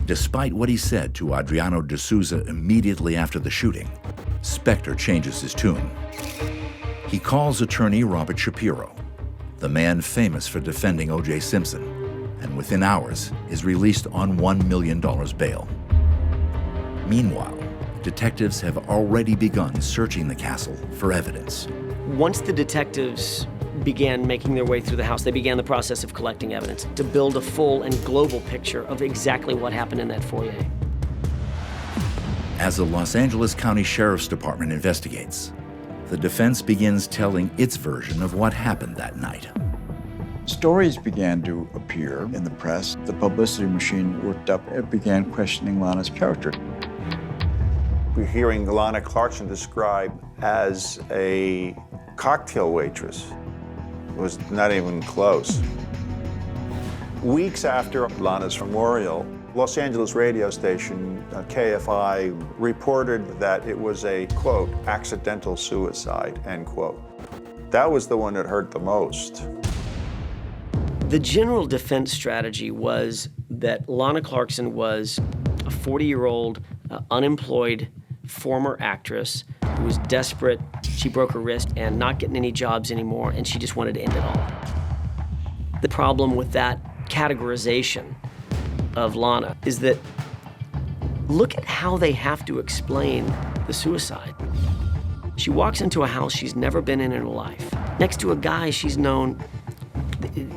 Despite what he said to Adriano de Souza immediately after the shooting, Spector changes his tune. He calls attorney Robert Shapiro, the man famous for defending O.J. Simpson, and within hours is released on $1 million bail. Meanwhile, detectives have already begun searching the castle for evidence. Once the detectives began making their way through the house, they began the process of collecting evidence to build a full and global picture of exactly what happened in that foyer. As the Los Angeles County Sheriff's Department investigates, the defense begins telling its version of what happened that night. Stories began to appear in the press. The publicity machine worked up. It began questioning Lana's character. We're hearing Lana Clarkson described as a cocktail waitress. It was not even close. Weeks after Lana's memorial, Los Angeles radio station KFI reported that it was a, quote, accidental suicide, end quote. That was the one that hurt the most. The general defense strategy was that Lana Clarkson was a 40-year-old, unemployed former actress who was desperate. She broke her wrist and not getting any jobs anymore, and she just wanted to end it all. The problem with that categorization of Lana is that look at how they have to explain the suicide. She walks into a house she's never been in her life, next to a guy she's known,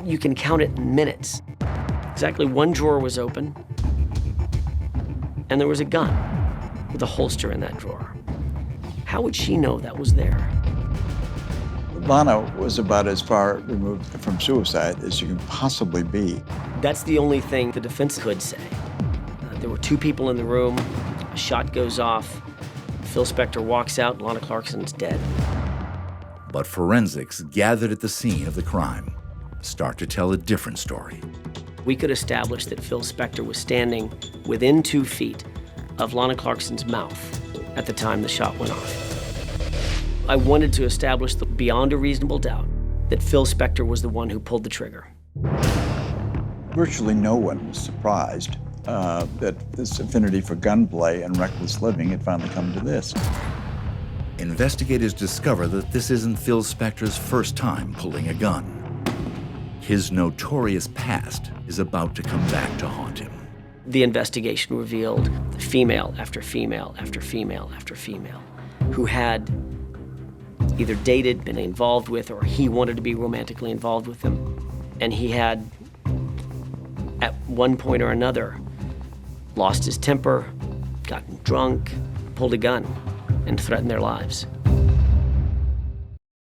you can count it in minutes. Exactly one drawer was open, and there was a gun with a holster in that drawer. How would she know that was there? Lana was about as far removed from suicide as you can possibly be. That's the only thing the defense could say. There were two people in the room, a shot goes off, Phil Spector walks out, Lana Clarkson's dead. But forensics gathered at the scene of the crime start to tell a different story. We could establish that Phil Spector was standing within 2 feet of Lana Clarkson's mouth at the time the shot went off. I wanted to establish beyond a reasonable doubt that Phil Spector was the one who pulled the trigger. Virtually no one was surprised that this affinity for gunplay and reckless living had finally come to this. Investigators discover that this isn't Phil Spector's first time pulling a gun. His notorious past is about to come back to haunt him. The investigation revealed female after female after female after female who had either dated, been involved with, or he wanted to be romantically involved with them. And he had, at one point or another, lost his temper, gotten drunk, pulled a gun, and threatened their lives.